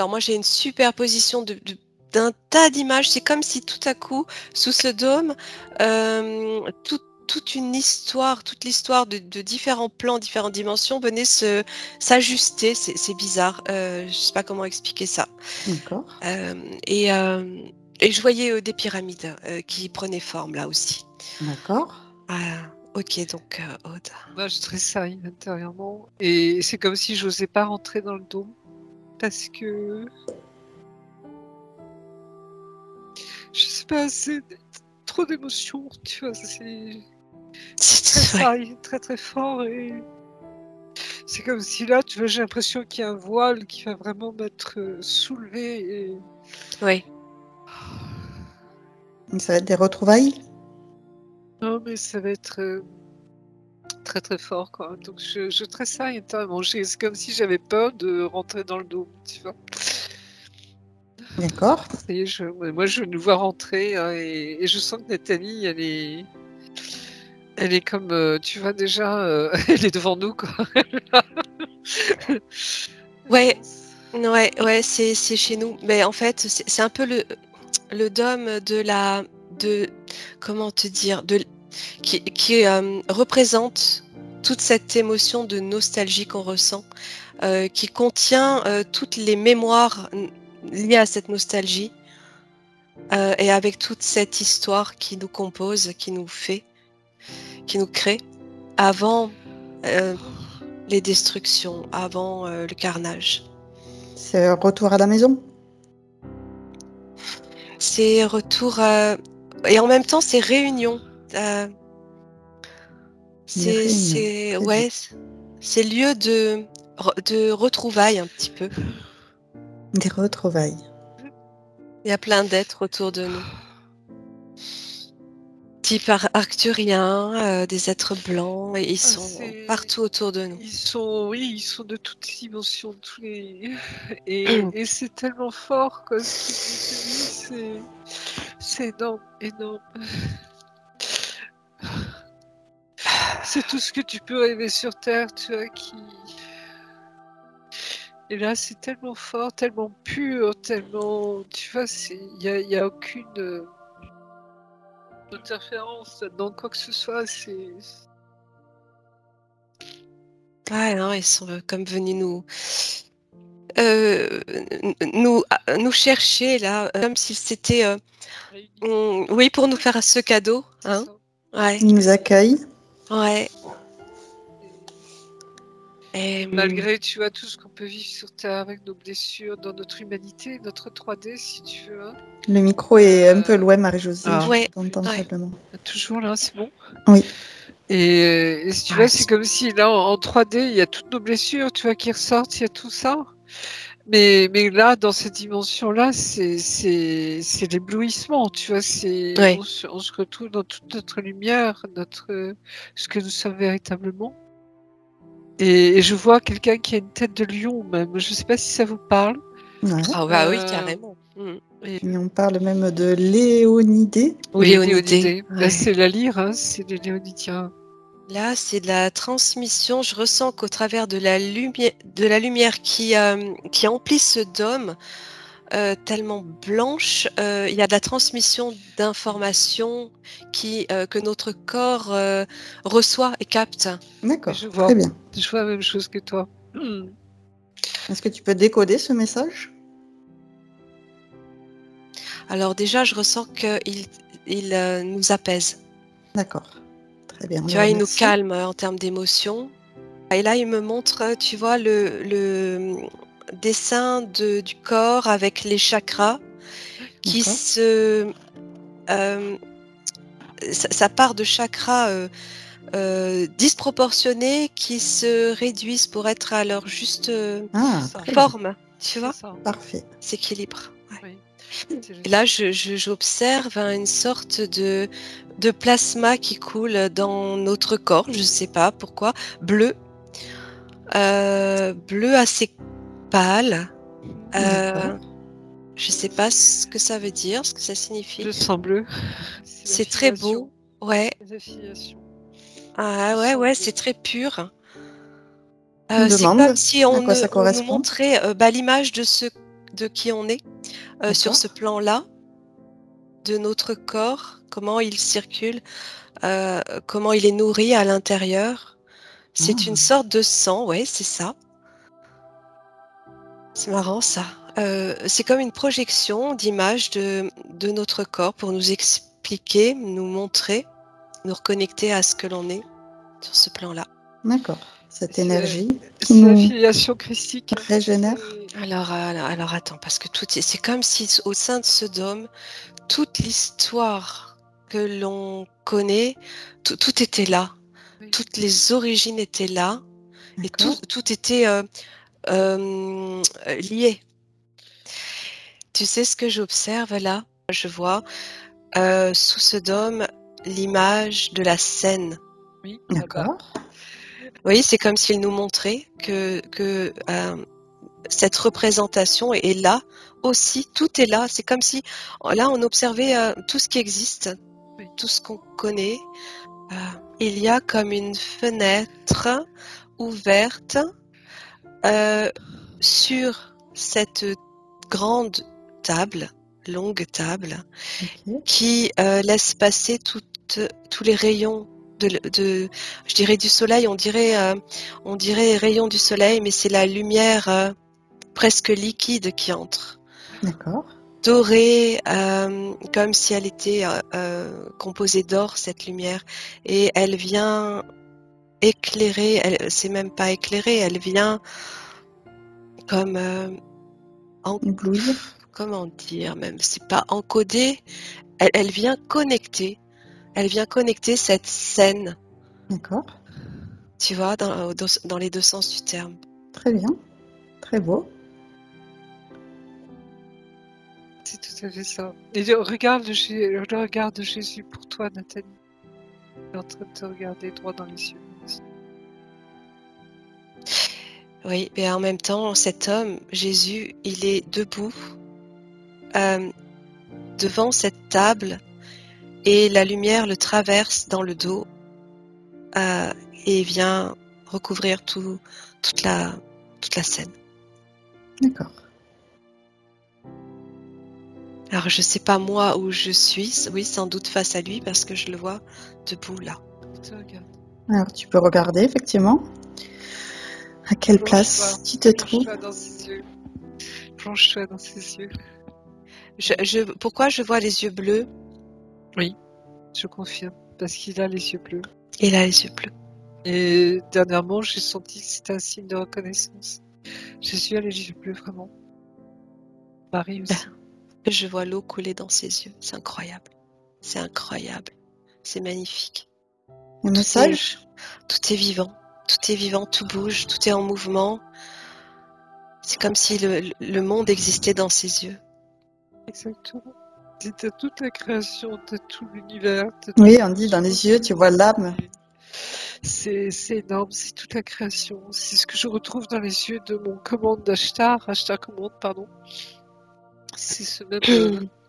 Alors moi, j'ai une superposition d'un tas d'images. C'est comme si tout à coup, sous ce dôme, toute l'histoire de différents plans, différentes dimensions venait s'ajuster. C'est bizarre. Je ne sais pas comment expliquer ça. D'accord. Et je voyais des pyramides qui prenaient forme là aussi. D'accord. Ok, donc Aude. Moi, je tressaille intérieurement. Et c'est comme si je n'osais pas rentrer dans le dôme. Parce que... Je sais pas, c'est trop d'émotions, tu vois. C'est très très fort. Et c'est comme si là, tu vois, j'ai l'impression qu'il y a un voile qui va vraiment m'être soulevé. Et... Oui. Ça va être des retrouvailles? Non, mais ça va être très très fort, quoi. Donc je tressaille intérieurement. C'est comme si j'avais peur de rentrer dans le dôme, tu vois. D'accord. Et moi, je nous vois rentrer et je sens que Nathalie, elle est comme, tu vois déjà, elle est devant nous, quoi. Ouais, c'est chez nous. Mais en fait, c'est un peu le dôme comment te dire, qui représente toute cette émotion de nostalgie qu'on ressent, qui contient toutes les mémoires liées à cette nostalgie, et avec toute cette histoire qui nous compose, qui nous crée, avant les destructions, avant le carnage. C'est retour à la maison? C'est retour et en même temps c'est réunion. C'est ouais, c'est lieu de retrouvailles un petit peu. Des retrouvailles. Il y a plein d'êtres autour de nous. Type arcturiens, des êtres blancs, et ils sont partout autour de nous. Ils sont de toutes les dimensions, et c'est tellement fort, quoi. Ce que tu dis, c'est énorme, énorme. C'est tout ce que tu peux rêver sur Terre, tu vois, Et là, c'est tellement fort, tellement pur, tellement... Tu vois, il y a aucune interférence dans quoi que ce soit, c'est... Ouais, non, ils sont comme venus nous chercher là, comme si c'était... oui, pour nous faire ce cadeau. Hein. Ouais. Ils nous accueillent. Ouais. Malgré, tu vois, tout ce qu'on peut vivre sur Terre avec nos blessures, dans notre humanité, notre 3D, si tu veux. Hein. Le micro est un peu loin, Marie-Josée. Ouais. Je t'entends faiblement. Toujours là, c'est bon? Oui. Et si tu vois, c'est comme si là, en 3D, il y a toutes nos blessures, tu vois, qui ressortent, il y a tout ça. Mais là, dans cette dimension-là, c'est l'éblouissement, tu vois. On se retrouve dans toute notre lumière, ce que nous sommes véritablement. Et je vois quelqu'un qui a une tête de lion, même. Je ne sais pas si ça vous parle. Ouais. Ah bah oui, carrément. Et on parle même de Léonidée. Ou Léonidée. Là, c'est la lyre, hein, c'est les Léonidiens. Là, c'est de la transmission. Je ressens qu'au travers de la lumière qui emplit ce dôme, tellement blanche, il y a de la transmission d'informations que notre corps reçoit et capte. D'accord, très bien. Je vois la même chose que toi. Est-ce que tu peux décoder ce message? Alors déjà, je ressens qu'il nous apaise. D'accord, très bien. Tu vois, il nous calme en termes d'émotions. Et là, il me montre, tu vois, le dessin du corps avec les chakras qui ça part de chakras disproportionnés qui se réduisent pour être à leur juste forme, tu vois. Parfait. S'équilibre. Ouais. Et là, j'observe une sorte de plasma qui coule dans notre corps, je ne sais pas pourquoi, bleu assez pâle. Je ne sais pas ce que ça veut dire, ce que ça signifie. Le sang bleu. C'est très beau. Ouais. Ah ouais, c'est très pur. C'est comme si on nous montrait l'image de ce de qui on est sur D'accord. ce plan-là, de notre corps, comment il circule, comment il est nourri à l'intérieur. C'est une Ah, sorte de sang, ouais, c'est ça. C'est marrant ça. C'est comme une projection d'image de notre corps pour nous expliquer, nous montrer, nous reconnecter à ce que l'on est sur ce plan-là. d'accord. Cette énergie qui C'est la nous filiation christique. Hein. régénère. Alors attends, parce que c'est comme si au sein de ce dôme, toute l'histoire que l'on connaît, tout était là. Oui. Toutes les origines étaient là et D'accord. tout était lié. Tu sais ce que j'observe là? Je vois sous ce dôme l'image de la Seine. Oui, D'accord. Oui, c'est comme s'il nous montrait que cette représentation est là aussi, tout est là. C'est comme si là on observait tout ce qui existe, Oui. tout ce qu'on connaît. Il y a comme une fenêtre ouverte sur cette grande table, longue table, Ok. qui laisse passer tous les rayons je dirais du soleil, on dirait rayons du soleil, mais c'est la lumière presque liquide qui entre. D'accord. Dorée, comme si elle était composée d'or, cette lumière, et elle vient éclairer, c'est même pas éclairer, elle vient comme Éblouir. comment dire, même c'est pas encodée, elle vient connecter cette scène, D'accord. tu vois, dans les deux sens du terme. Très bien. Très beau. C'est tout à fait ça. Et le regard de Jésus pour toi, Nathalie. Il est en train de te regarder droit dans les yeux. Oui, et en même temps, cet homme, Jésus, il est debout devant cette table et la lumière le traverse dans le dos et vient recouvrir toute la scène. D'accord. Alors je sais pas moi où je suis, oui sans doute face à lui parce que je le vois debout là. Il te regarde. Alors tu peux regarder effectivement à quelle place tu te trouves. Plonge-toi dans ses yeux. Plonge-toi dans ses yeux. Pourquoi je vois les yeux bleus? Oui, je confirme. Parce qu'il a les yeux bleus. Il a les yeux bleus. Et dernièrement, j'ai senti que c'était un signe de reconnaissance. Jésus a les yeux bleus, vraiment. Marie aussi. Je vois l'eau couler dans ses yeux. C'est incroyable. C'est incroyable. C'est magnifique. Un message? Tout est vivant. Tout est vivant, tout bouge, tout est en mouvement. C'est comme si le monde existait dans ses yeux. Exactement. C'est de toute la création, de tout l'univers. Oui, on dit dans les yeux, tu vois l'âme. C'est énorme, c'est toute la création. C'est ce que je retrouve dans les yeux de mon commande d'Ashtar commande, pardon. C'est ce même,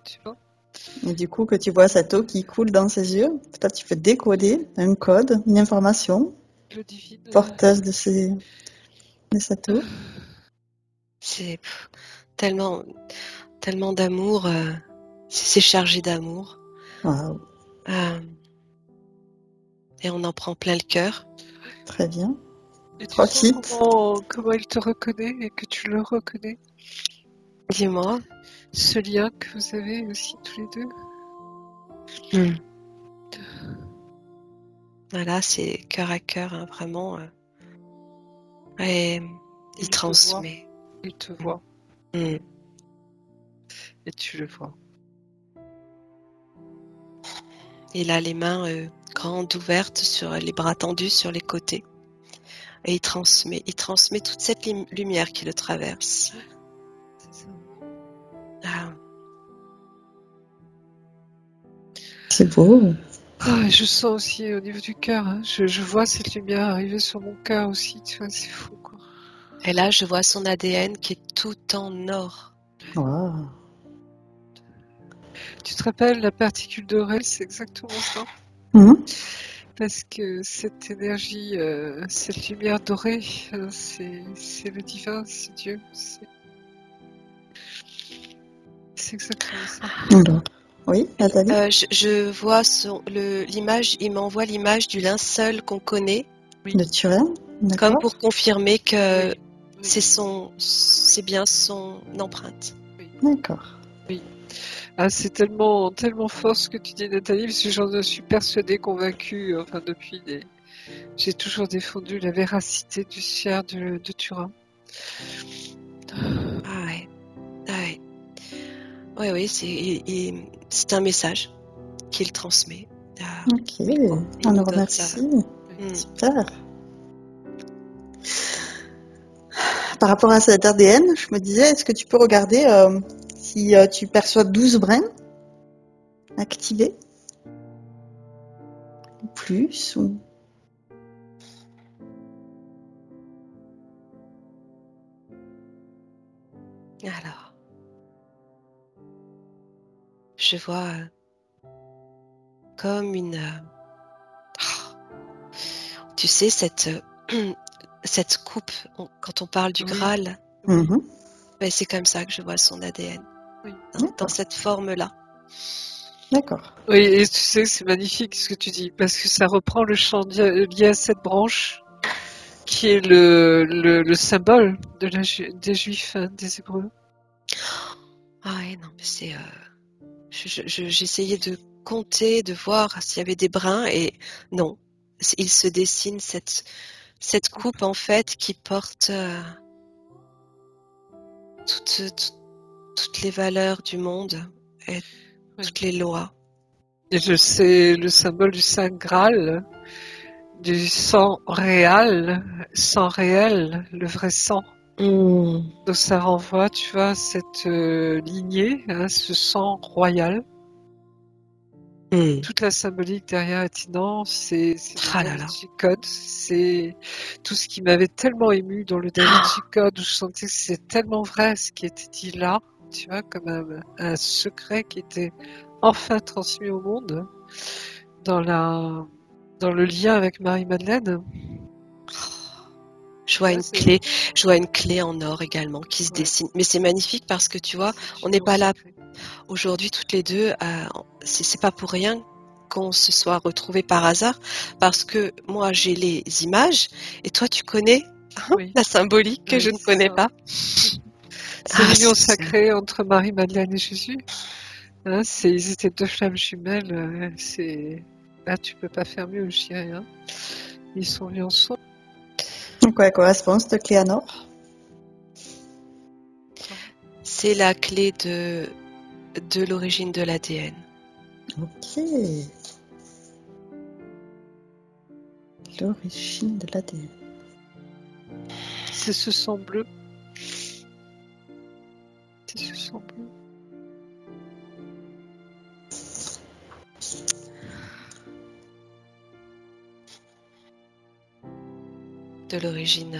tu vois. Et du coup, que tu vois cette eau qui coule dans ses yeux, peut-être tu peux décoder un code, une information Le divine. porteuse de cette eau. C'est tellement d'amour. C'est chargé d'amour. Waouh, Et on en prend plein le cœur. très bien. Et tu Profite. sens comment il te reconnaît et que tu le reconnais. Dis-moi. Ce lien que vous avez aussi tous les deux. Voilà, c'est cœur à cœur, hein, vraiment. Et il transmet. Il te voit. Mm. Et tu le vois. Il a les mains grandes ouvertes, sur les bras tendus sur les côtés. Et il transmet toute cette lumière qui le traverse. C'est ça. Ah. C'est beau. Ah, je sens aussi au niveau du cœur, hein, je vois cette lumière arriver sur mon cœur aussi, tu vois, c'est fou quoi. Et là, je vois son ADN qui est tout en or. Waouh. Tu te rappelles la particule dorée, c'est exactement ça. Mhm. Parce que cette énergie, cette lumière dorée, c'est le divin, c'est Dieu. c'est exactement ça. Alors, oui, Nathalie? Je vois l'image, il m'envoie l'image du linceul qu'on connaît, De Turin? comme D'accord. pour confirmer que Oui, c'est bien son empreinte. D'accord. Ah, c'est tellement, tellement fort ce que tu dis, Nathalie, parce que j'en suis persuadée, convaincue, enfin j'ai toujours défendu la véracité du sieur de Turin. Ah ouais. Ah ouais. Oui, c'est un message qu'il transmet. Ok, Il on nous le donne ça. remercie. Mm. Super. Par rapport à cet ADN, je me disais, est-ce que tu peux regarder si tu perçois 12 brins activés? Ou plus ou... Alors, je vois comme tu sais, cette coupe, quand on parle du Oui. Graal, Mhm. ben, c'est comme ça que je vois son ADN, Oui. dans D'accord. cette forme-là. D'accord. Oui, et tu sais, c'est magnifique ce que tu dis, parce que ça reprend le chant lié à cette branche, qui est le symbole des Juifs, hein, des Hébreux. Ah ouais, non, mais c'est... j'essayais de compter, de voir s'il y avait des brins, et non. Il se dessine cette coupe, en fait, qui porte toutes les valeurs du monde et Oui. toutes les lois. Et je sais le symbole du Saint Graal, du sang réel, le vrai sang. Donc ça renvoie, tu vois, cette lignée, hein, ce sang royal. Toute la symbolique derrière Atinan, c'est Ah le Da là là. Vinci Code, c'est tout ce qui m'avait tellement ému dans le Da Vinci Code, où je sentais que c'est tellement vrai ce qui était dit là, tu vois, comme un secret qui était enfin transmis au monde dans le lien avec Marie-Madeleine. Je vois Ouais, je vois une clé en or également qui se Ouais. dessine. Mais c'est magnifique parce que tu vois, C'est on une n'est pas là secret. aujourd'hui toutes les deux. C'est pas pour rien qu'on se soit retrouvés par hasard, parce que moi j'ai les images et toi tu connais Oui. la symbolique que Oui, je ne c'est connais ça. pas. C'est Ah, l'union c'est- sacrée entre Marie-Madeleine et Jésus. Hein, ils étaient deux flammes jumelles. Là, tu peux pas faire mieux, je dirais. Hein. Ils sont venus ensemble. À quoi correspond cette clé en or? c'est la clé de l'origine de l'ADN. Ok. L'origine de l'ADN. C'est ce sang bleu. C'est ce sang bleu. De l'origine,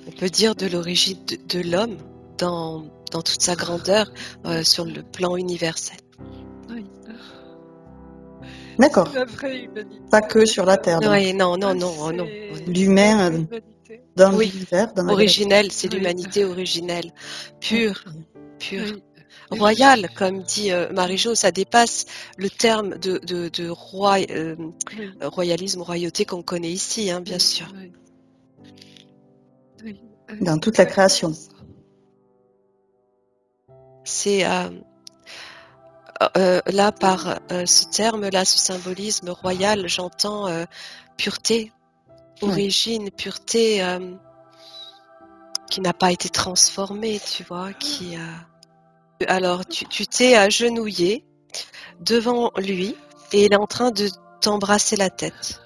on peut dire de l'origine de l'homme dans toute sa grandeur sur le plan universel. Oui. D'accord. C'est la vraie humanité. Pas que sur la Terre, donc. Ouais, non, Ah, non. c'est L'humain, la vraie humanité. dans Oui. l'univers, dans la Originelle, c'est Oui. l'humanité originelle, pure, galaxie. pure. Oui. Et Royale, comme dit Marie-Jo, ça dépasse le terme de Oui. royalisme, royauté qu'on connaît ici, hein, bien sûr. Oui. Oui. Dans toute la création. C'est là, par ce terme-là, ce symbolisme royal, j'entends pureté, origine, pureté qui n'a pas été transformée, tu vois, qui Alors, tu t'es agenouillé devant lui et il est en train de t'embrasser la tête.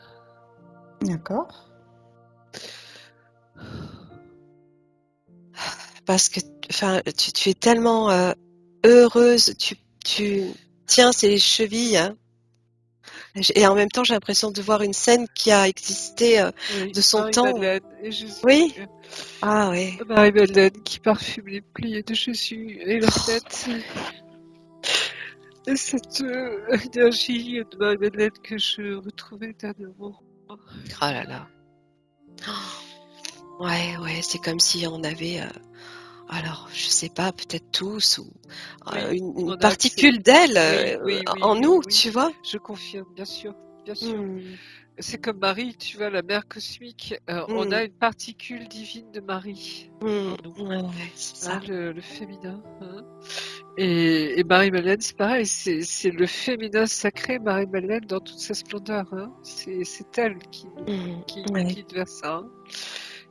D'accord. Parce que tu es tellement heureuse, tu tiens ses chevilles, hein. Et en même temps j'ai l'impression de voir une scène qui a existé Oui. de son temps. Marie-Madeleine et Jésus. Oui. Ah oui. Marie-Madeleine qui parfume les plis de Jésus et leur tête. Et cette énergie de Marie-Madeleine que je retrouvais dernièrement. Oh là là. Ouais, c'est comme si on avait alors je sais pas, peut-être tous, ou Oui, on une a accès. particule d'elle Oui, en oui, nous, oui. tu vois. Je confirme, bien sûr, bien sûr. Mm, C'est comme Marie, tu vois, la mère cosmique. On a mm, une particule divine de Marie mm, en nous, ouais, c'est ça. le féminin. Et Marie-Madeleine, c'est pareil, c'est le féminin sacré, Marie-Madeleine, dans toute sa splendeur. C'est elle qui Mm, nous ouais. guide vers ça.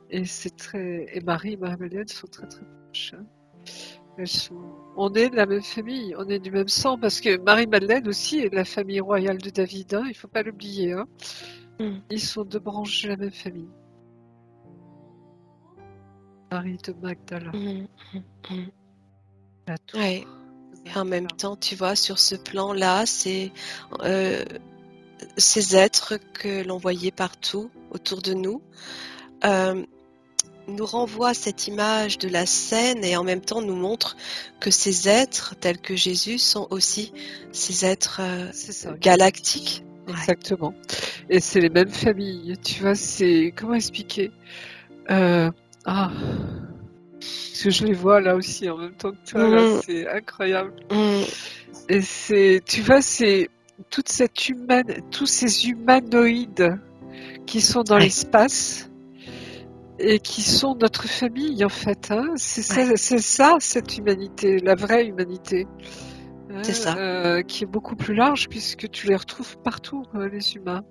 Et Marie et Marie-Madeleine sont très très proches. On est de la même famille, on est du même sang, parce que Marie-Madeleine aussi est de la famille royale de David, il faut pas l'oublier. Mm, Ils sont deux branches de la même famille. Marie de Magdala, mm, mm. la tour. Ouais. Et en même temps, tu vois, sur ce plan-là, c'est euh, ces êtres que l'on voyait partout autour de nous euh, nous renvoient cette image de la scène et en même temps nous montrent que ces êtres tels que Jésus sont aussi ces êtres C'est ça, galactiques. Ouais. Exactement. Et c'est les mêmes familles. Tu vois, comment expliquer Parce que je les vois là aussi en même temps que toi, là, Mm, c'est incroyable. mm, Et tu vois, c'est tous ces humanoïdes qui sont dans ouais, l'espace et qui sont notre famille en fait. C'est ouais, ça, cette humanité, la vraie humanité, c'est ça. qui est beaucoup plus large puisque tu les retrouves partout, les humains.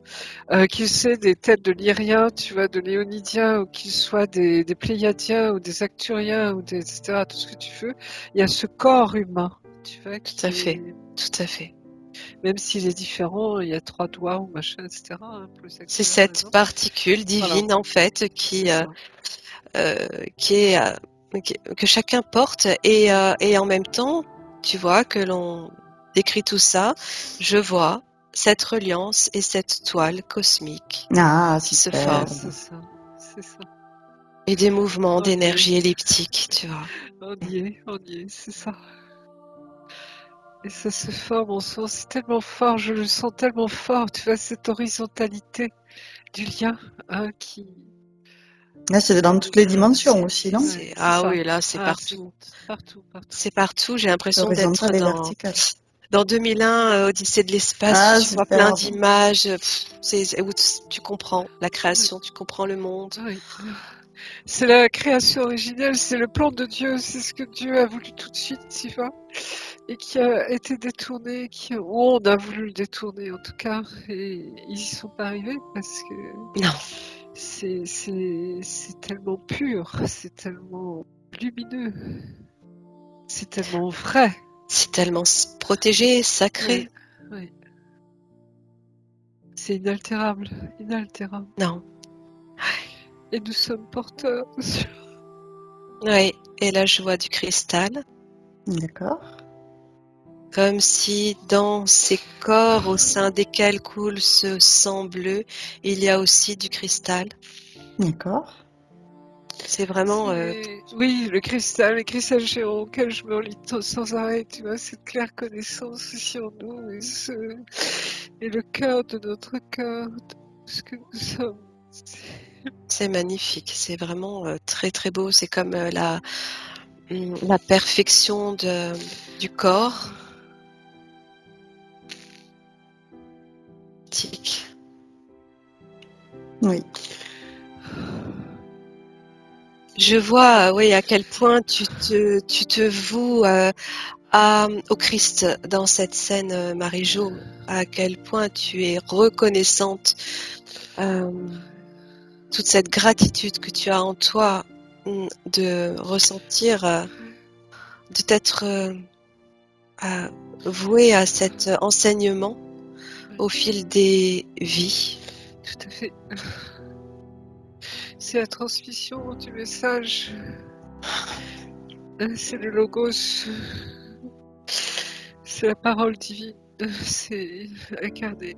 Qu'ils soient des têtes de Lyriens, tu vois, de Léonidiens, ou qu'ils soient des Pléiadiens ou des Acturiens ou etc. Tout ce que tu veux, il y a ce corps humain, tu vois, Tout à fait. Tout à fait. même s'il est différent, il y a 3 doigts ou machin, etc. Pour les C'est Acturiens, par cette exemple. particule Voilà, divine en fait c'est ça. qui est que chacun porte et en même temps, tu vois que l'on décrit tout ça, je vois cette reliance et cette toile cosmique Ah, qui se super. forme C'est ça. et des mouvements On y est, d'énergie elliptique, tu vois. on y est, c'est ça. Et ça se forme en soi, c'est tellement fort, je le sens tellement fort, tu vois, cette horizontalité du lien qui... Là, c'est dans toutes les dimensions aussi, non? Ouais, c'est Ah ça. oui, là c'est C'est partout. partout, partout. C'est partout, j'ai l'impression d'être L'horizontale et verticale. dans 2001, Odyssée de l'espace, Ah, tu vois plein superbe. d'images, où tu comprends la Oui, création, tu comprends le monde. oui. C'est la création originelle, c'est le plan de Dieu, c'est ce que Dieu a voulu tout de suite, tu vois, et qui a été détourné, ou on a voulu le détourner en tout cas, et ils y sont pas arrivés parce que Non, c'est tellement pur, c'est tellement lumineux, c'est tellement vrai. c'est tellement protégé, sacré. Oui, oui. C'est inaltérable, inaltérable. Non. Et nous sommes porteurs. Oui, et là je vois du cristal, D'accord. comme si dans ces corps au sein desquels coule ce sang bleu, il y a aussi du cristal. D'accord. C'est vraiment Oui, le cristal, les cristals géants auxquels je me relie sans arrêt, tu vois, cette claire connaissance aussi en nous et le cœur de notre cœur, de ce que nous sommes. c'est magnifique, c'est vraiment très très beau. C'est comme la perfection du corps. Oui. Je vois, oui, à quel point tu te voues au Christ dans cette scène, Marie-Jo, à quel point tu es reconnaissante, toute cette gratitude que tu as en toi, de ressentir, de t'être vouée à cet enseignement au fil des vies. Tout à fait. C'est la transmission du message. C'est le logos. C'est la parole divine. C'est incarné.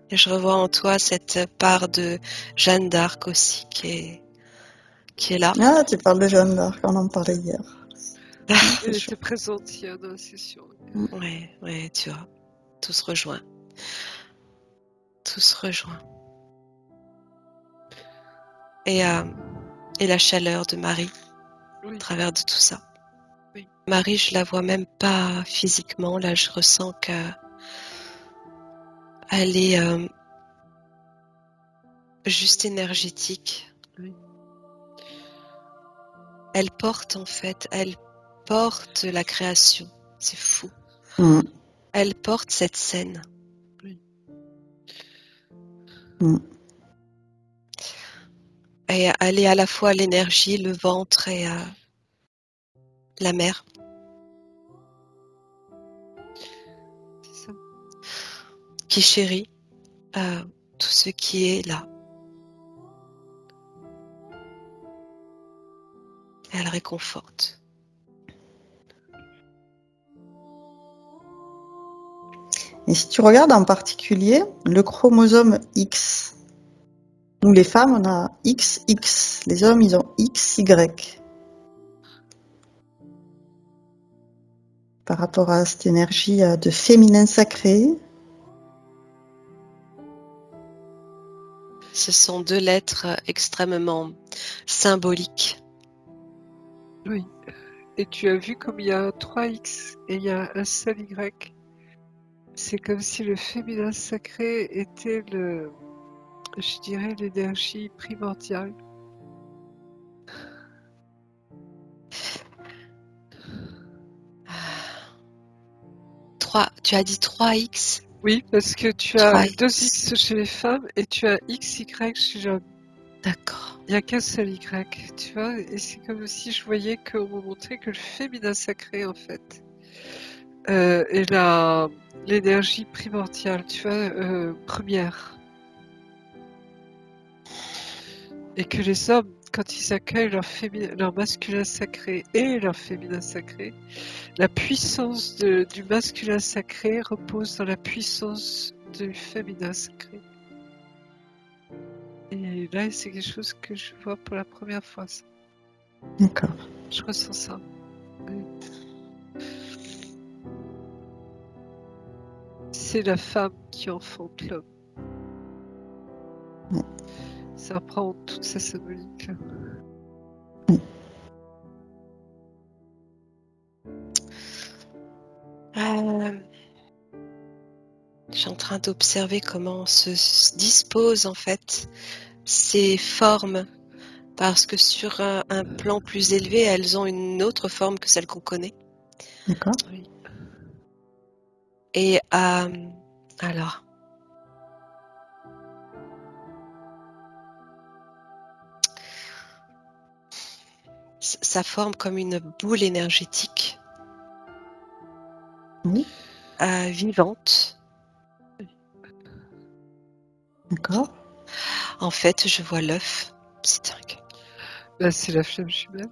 Et je revois en toi cette part de Jeanne d'Arc aussi qui est là. Ah, tu parles de Jeanne d'Arc, on en parlait hier. Elle était présente hier dans la session. Ouais, tu vois, tout se rejoint. Tout se rejoint. Et la chaleur de Marie. Oui. au travers de tout ça. Oui. Marie, je la vois même pas physiquement. Là, je ressens qu'elle est juste énergétique. Oui. Elle porte la création. C'est fou. Mm. Elle porte cette scène. Oui. Mm. Et elle est à la fois l'énergie, le ventre et la mer. C'est ça. Qui chérit tout ce qui est là. Elle réconforte. Et si tu regardes en particulier le chromosome X, nous les femmes on a XX, les hommes ils ont XY. Par rapport à cette énergie de féminin sacré. Ce sont deux lettres extrêmement symboliques. Oui. Et tu as vu comme il y a 3 X et il y a un seul Y. C'est comme si le féminin sacré était je dirais, l'énergie primordiale. Tu as dit 3X? Oui, parce que tu as 3X. 2 X chez les femmes et tu as XY chez l'homme. D'accord. Il n'y a qu'un seul Y, tu vois, et c'est comme si je voyais qu'on me montrait que le féminin sacré, en fait, est l'énergie primordiale, tu vois, première. Et que les hommes, quand ils accueillent leur masculin sacré et leur féminin sacré, la puissance du masculin sacré repose dans la puissance du féminin sacré. Et là, c'est quelque chose que je vois pour la première fois. Ça. D'accord. Je ressens ça. Oui. C'est la femme qui enfante l'homme. Oui. Ça reprend toute sa symbolique. Là. Oui. Je suis en train d'observer comment se disposent en fait ces formes, parce que sur un plan plus élevé, elles ont une autre forme que celle qu'on connaît. D'accord. Oui. Et alors, ça forme comme une boule énergétique Oui. Vivante. D'accord. En fait, je vois l'œuf. C'est dingue. Là, c'est la flamme jumelle.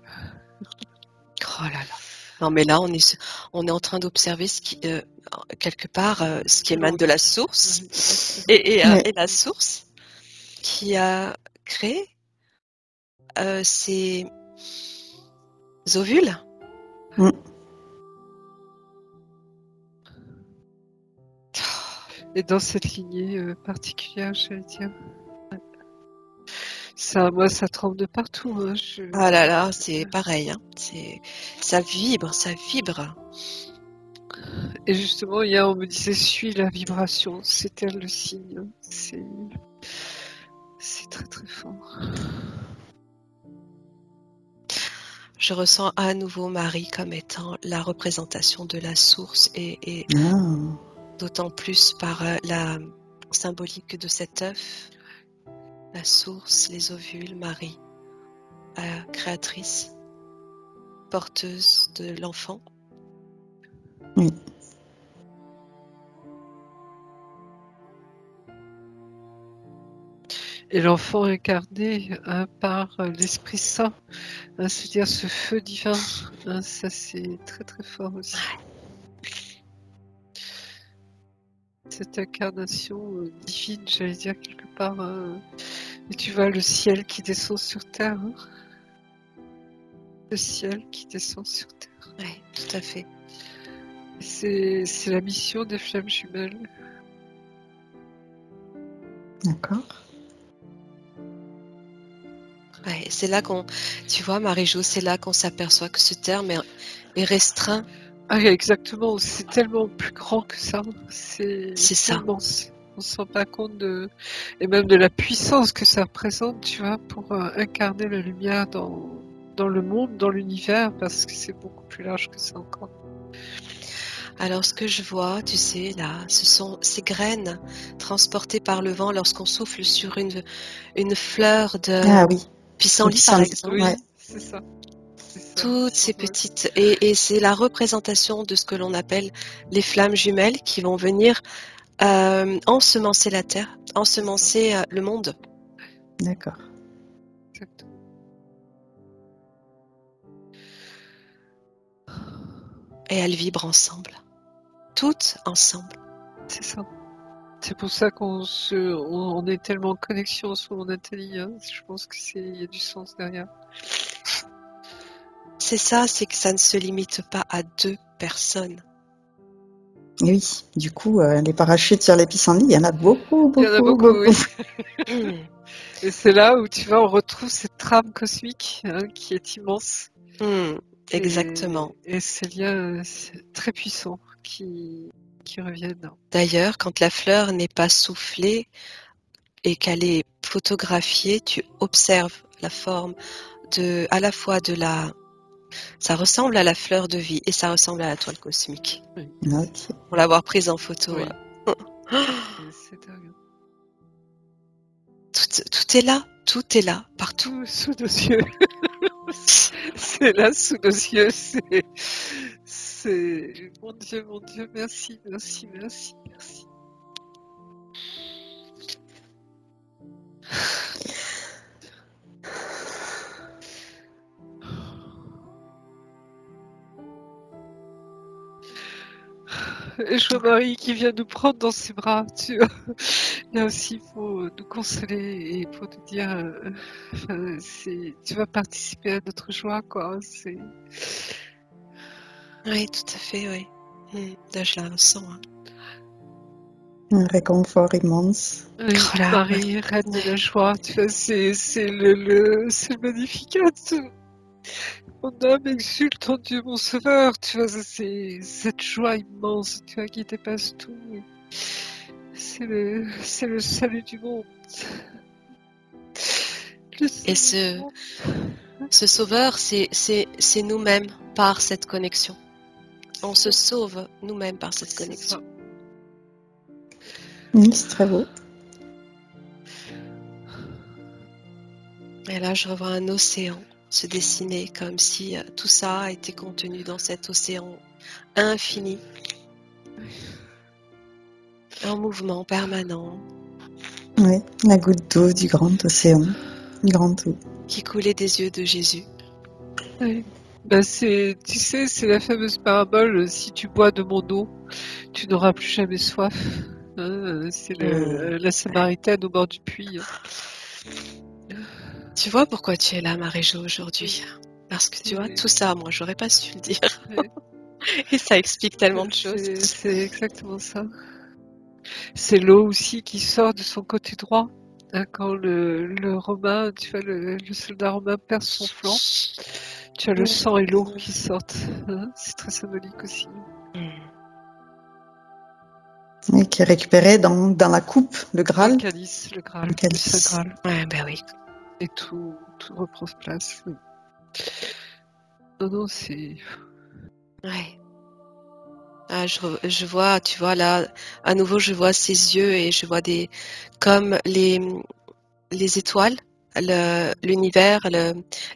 Oh là là. Non, mais là, on est en train d'observer ce qui, quelque part, ce qui émane de la source et la source qui a créé ces ovules. Mm. Et dans cette lignée particulière, j'allais dire. Ça, moi, ça tremble de partout. Hein. Ah là là, c'est pareil. Hein. Ça vibre, ça vibre. Et justement, hier, on me disait, suis la vibration. C'était le signe. C'est très très fort. Je ressens à nouveau Marie comme étant la représentation de la source et d'autant plus par la symbolique de cet œuf, la source, les ovules, Marie, créatrice, porteuse de l'enfant. Oui. Et l'enfant incarné par l'Esprit Saint, c'est-à-dire ce feu divin, ça c'est très très fort aussi. Cette incarnation divine, j'allais dire quelque part. Et tu vois le ciel qui descend sur terre. Hein, le ciel qui descend sur terre. Oui, tout à fait. C'est la mission des flammes jumelles. D'accord. Ouais, c'est là tu vois, Marie-Jo, c'est là qu'on s'aperçoit que ce terme est restreint. Ah, exactement, c'est tellement plus grand que ça. C'est ça. immense. On se rend pas compte et même de la puissance que ça représente, tu vois, pour incarner la lumière dans le monde, dans l'univers, parce que c'est beaucoup plus large que ça encore. Alors, ce que je vois, tu sais, là, ce sont ces graines transportées par le vent lorsqu'on souffle sur une fleur de pissenlit, par exemple. Oui, c'est ça. Toutes ces petites... Et c'est la représentation de ce que l'on appelle les flammes jumelles qui vont venir ensemencer la terre, ensemencer le monde. D'accord. Exactement. Et elles vibrent ensemble. Toutes ensemble. C'est ça. C'est pour ça qu'on est tellement en connexion sur mon atelier. Hein. Je pense qu'il y a du sens derrière. C'est ça, c'est que ça ne se limite pas à 2 personnes. Et oui, du coup, les parachutes sur les pissenlits, il y en a beaucoup. Il y en a beaucoup. Oui. Et c'est là où tu vois, on retrouve cette trame cosmique qui est immense. Exactement. Et ces liens très puissants qui reviennent. D'ailleurs, quand la fleur n'est pas soufflée et qu'elle est photographiée, tu observes la forme à la fois ça ressemble à la fleur de vie et ça ressemble à la toile cosmique. Oui. Okay. Pour l'avoir prise en photo. Oui. C'est dingue. Tout est là, partout. Sous nos yeux. C'est là sous nos yeux. C'est mon Dieu, merci. Et je vois Marie qui vient nous prendre dans ses bras, tu vois. Là aussi, il faut nous consoler et pour nous dire, tu vas participer à notre joie, quoi. Oui, tout à fait, oui. Là, je la ressens. Hein. Un réconfort immense. Oui, Marie, reine de la joie, tu vois, c'est le magnificat. Mon âme exulte en Dieu mon sauveur, tu vois, c'est cette joie immense, tu vois, qui dépasse tout. C'est le salut du monde. Et ce sauveur, c'est nous-mêmes par cette connexion. On se sauve nous-mêmes par cette connexion. Oui, c'est très beau. Et là, je revois un océan se dessiner comme si tout ça a été contenu dans cet océan infini. En mouvement permanent. Oui, la goutte d'eau du grand océan, du grand eau. Qui coulait des yeux de Jésus. Oui. Ben c'est la fameuse parabole, si tu bois de mon eau, tu n'auras plus jamais soif. C'est la Samaritaine au bord du puits. Tu vois pourquoi tu es là, Marie-Jo, aujourd'hui? Parce que tu vois, tout ça, moi, j'aurais pas su le dire. Et ça explique tellement de choses. C'est exactement ça. C'est l'eau aussi qui sort de son côté droit. Hein, quand le Romain, tu vois, le soldat romain perd son flanc, tu as le sang et l'eau qui sortent. Hein, c'est très symbolique aussi. Et qui est récupéré dans la coupe, le Graal. Le calice. Le Saint Graal. Ouais, ben oui. Et tout reprend place. Oui. Non, c'est... Ouais. Ah, je vois, tu vois, là, à nouveau, je vois ses yeux et je vois comme les étoiles, l'univers,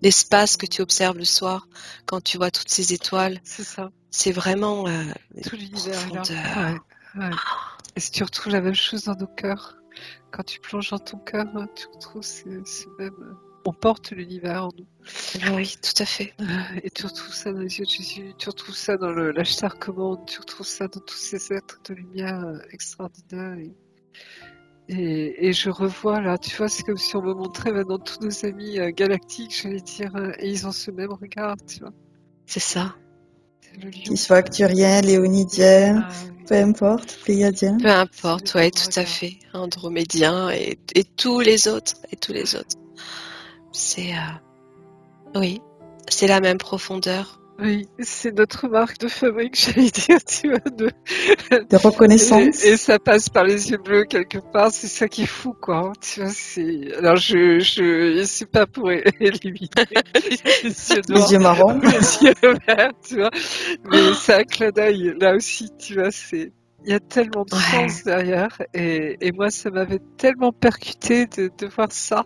l'espace que tu observes le soir, quand tu vois toutes ces étoiles. C'est ça. C'est vraiment tout l'univers profondeur. Là. Ouais. Et si tu retrouves la même chose dans nos cœurs, quand tu plonges dans ton cœur, tu retrouves ce même... On porte l'univers en nous. Ah oui, tout à fait. Et tu retrouves ça dans les yeux de Jésus, tu retrouves ça dans l'Ashtar commande, tu retrouves ça dans tous ces êtres de lumière extraordinaires. Et je revois là, tu vois, c'est comme si on me montrait maintenant tous nos amis galactiques, j'allais dire, et ils ont ce même regard, tu vois. C'est ça. Qu'ils soient acturiens, léonidiens, peu importe, pléiadiens. Peu importe, ouais, tout à fait. Andromédiens et tous les autres. C'est oui, c'est la même profondeur. Oui, c'est notre marque de fabrique, j'allais dire, tu vois, De reconnaissance. et ça passe par les yeux bleus quelque part, c'est ça qui est fou, quoi. Tu vois, alors c'est pas pour éliminer les yeux noirs, Les yeux marrons. les yeux verts, tu vois, mais c'est un clin d'œil, là aussi, tu vois, il y a tellement de sens derrière, et moi, ça m'avait tellement percuté de voir ça.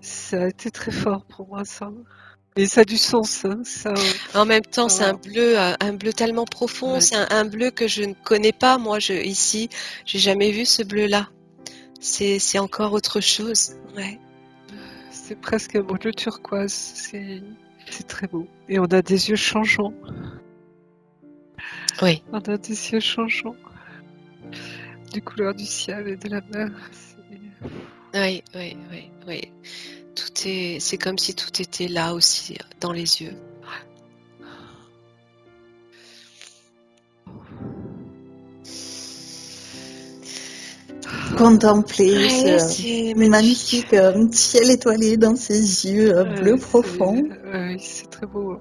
Ça a été très fort pour moi, ça. Et ça a du sens, hein, ça. En même temps, c'est un bleu tellement profond. Ouais. C'est un bleu que je ne connais pas. Moi, ici, j'ai jamais vu ce bleu-là. C'est encore autre chose. Ouais. C'est presque un bleu turquoise. C'est très beau. Et on a des yeux changeants. Oui. On a des yeux changeants. Du couleur du ciel et de la mer. Oui. C'est comme si tout était là aussi, dans les yeux. Contempler c'est ce magnifique ciel étoilé dans ses yeux bleus profonds. Oui, c'est très beau.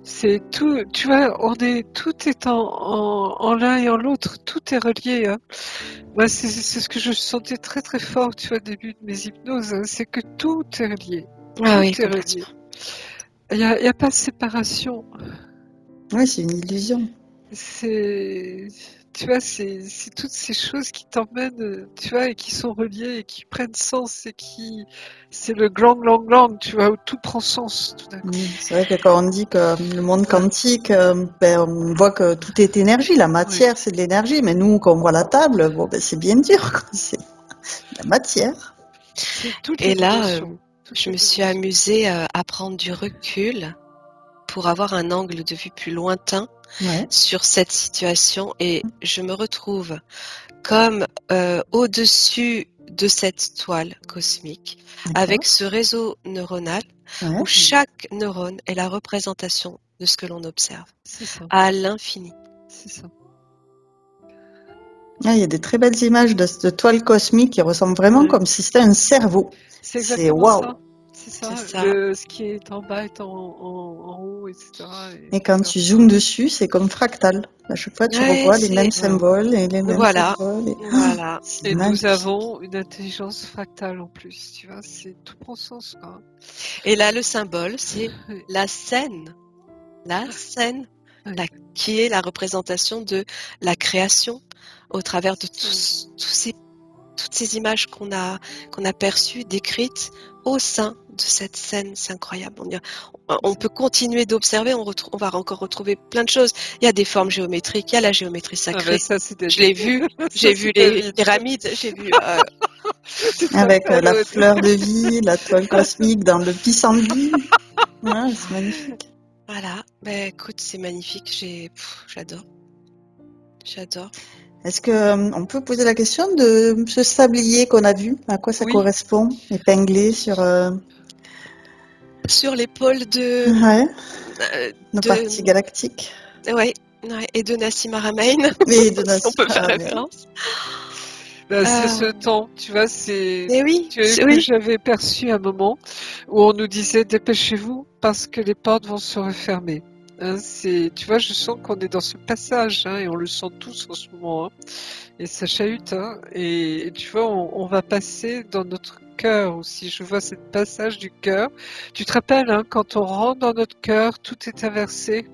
C'est tout, tu vois, tout est en l'un et en l'autre, tout est relié. Hein. Moi, c'est ce que je sentais très très fort, tu vois, au début de mes hypnoses, hein, c'est que tout est relié. Ah oui, tout est relié. Il n'y a pas de séparation. Oui, c'est une illusion. Tu vois, c'est toutes ces choses qui t'emmènent, tu vois, et qui sont reliées et qui prennent sens c'est le glang, tu vois, où tout prend sens tout d'un coup. C'est vrai que quand on dit que le monde quantique, on voit que tout est énergie, la matière c'est de l'énergie, mais nous quand on voit la table, c'est bien dur, quoi. C'est la matière. Et là, je me suis amusée à prendre du recul pour avoir un angle de vue plus lointain sur cette situation, et je me retrouve comme au-dessus de cette toile cosmique, avec ce réseau neuronal où chaque neurone est la représentation de ce que l'on observe à l'infini. C'est ça. Il y a des très belles images de toile cosmique qui ressemblent vraiment comme si c'était un cerveau. C'est exactement ça. C'est ça. Ce qui est en bas est en haut, etc. Et quand tu zoomes dessus, c'est comme fractal. À chaque fois, tu revois les mêmes symboles et les mêmes symboles. Voilà. Et nous avons une intelligence fractale en plus. Tu vois, tout prend sens. Quoi. Et là, le symbole, c'est la scène. La scène, qui est la représentation de la création au travers de toutes ces images qu'on a perçues, décrites au sein de cette scène. C'est incroyable. On peut continuer d'observer, on va encore retrouver plein de choses. Il y a des formes géométriques, il y a la géométrie sacrée. Je l'ai vu, j'ai vu les pyramides, j'ai vu... Avec la fleur de vie, la toile cosmique dans le pissenlit. C'est magnifique. Voilà, écoute, c'est magnifique, j'adore. Est-ce qu'on peut poser la question de ce sablier qu'on a vu, à quoi ça correspond, épinglé sur l'épaule de nos parties galactiques. Et de Nassim Haramein. Oui, de Nassim on peut faire référence. C'est ce temps, tu vois, que j'avais perçu à un moment où on nous disait dépêchez-vous parce que les portes vont se refermer. Hein, tu vois, je sens qu'on est dans ce passage, et on le sent tous en ce moment, et ça chahute, et tu vois, on va passer dans notre cœur aussi. Je vois ce passage du cœur. Tu te rappelles, quand on rentre dans notre cœur, tout est inversé.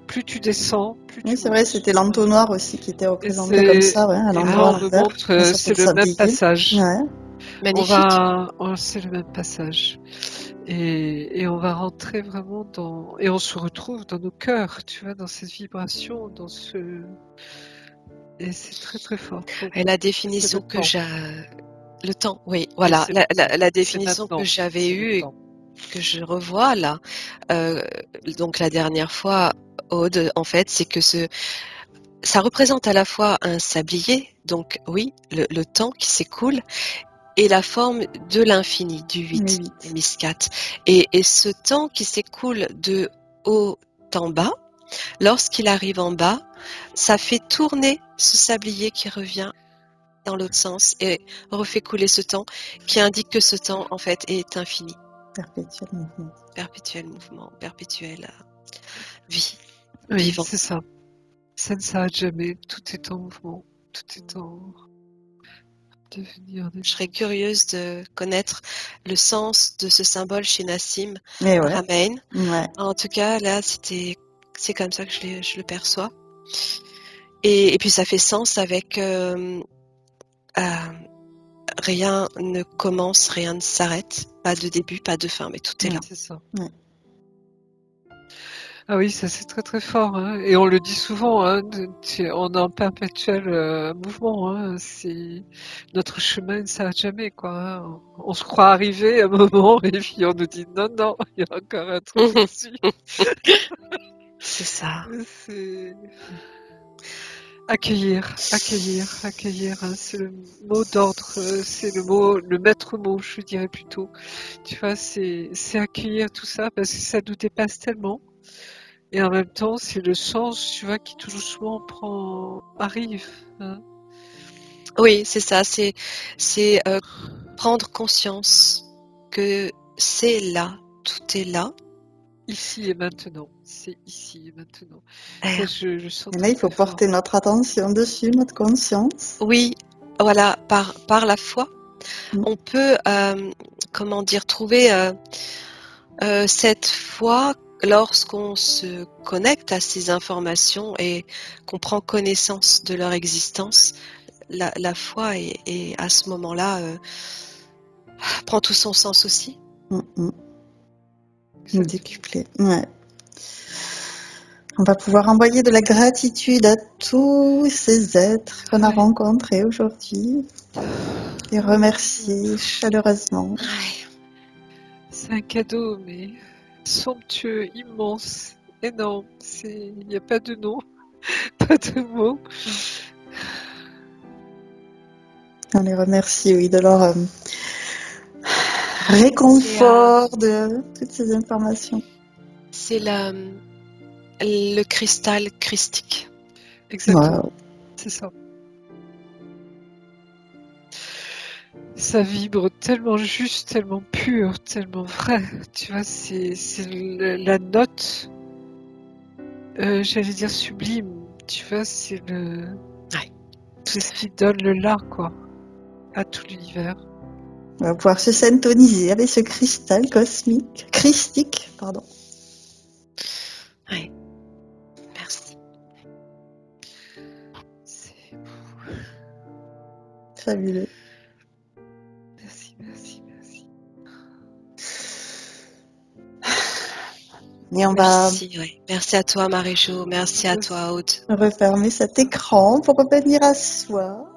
Plus tu descends, plus tu c'est vrai, c'était l'entonnoir aussi qui était représenté comme ça, à l'endroit. On nous montre, c'est le même passage. Magnifique. C'est le même passage. Et on va rentrer vraiment et on se retrouve dans nos cœurs, tu vois, dans cette vibration, et c'est très très fort. Et la définition que j'ai, le temps, oui, voilà, la définition que j'avais eue et que je revois là, donc la dernière fois, Aude, en fait, c'est que ça représente à la fois un sablier, donc oui, le temps qui s'écoule, et la forme de l'infini, du 8, du Miscat. Et ce temps qui s'écoule de haut en bas, lorsqu'il arrive en bas, ça fait tourner ce sablier qui revient dans l'autre sens et refait couler ce temps qui indique que ce temps, en fait, est infini. Perpétuel mouvement. Perpétuel mouvement, perpétuelle vie. Oui, Vivant. c'est ça. Ça ne s'arrête jamais. Tout est en mouvement. Tout est en devenir. Je serais curieuse de connaître le sens de ce symbole chez Nassim Mais ouais. Haramein. Ouais. En tout cas, là, c'est comme ça que je le perçois. Et puis ça fait sens avec rien ne commence, rien ne s'arrête. Pas de début, pas de fin, mais tout est là. C'est ça. Ouais. Ah oui, ça c'est très très fort. Hein. Et on le dit souvent, hein, on est en perpétuel mouvement. Hein. Notre chemin ne s'arrête jamais. Quoi, hein. On se croit arrivé à un moment et puis on nous dit non, il y a encore un truc dessus. C'est ça. C'est... Accueillir. Hein. C'est le mot d'ordre, c'est le maître mot, je dirais plutôt. Tu vois, c'est accueillir tout ça parce que ça nous dépasse tellement. Et en même temps, c'est le sens, tu vois, qui tout doucement arrive. Hein. Oui, c'est ça. C'est prendre conscience que c'est là, tout est là. Ici et maintenant. C'est ici et maintenant. Ça, je sens Et là, il faut porter notre attention dessus, notre conscience. Oui, voilà, par la foi, on peut, trouver cette foi lorsqu'on se connecte à ces informations et qu'on prend connaissance de leur existence. La foi est à ce moment-là prend tout son sens aussi. Décuplé. Ouais. On va pouvoir envoyer de la gratitude à tous ces êtres qu'on a rencontrés aujourd'hui et remercier chaleureusement. C'est un cadeau, mais somptueux, immense, énorme. Il n'y a pas de nom, pas de mots. On les remercie, oui, de leur réconfort, de toutes ces informations. C'est le cristal christique. Exactement. Wow. C'est ça. Ça vibre tellement juste, tellement pur, tellement vrai. Tu vois, c'est la note, j'allais dire sublime. Tu vois, c'est ce qui donne le là, quoi, à tout l'univers. On va pouvoir se syntoniser avec ce cristal cosmique, christique, pardon. Oui. Merci. C'est fabuleux. Merci. Et on Merci à toi, Marie-Jo. Merci à toi, Aude. refermer cet écran pour revenir à soi.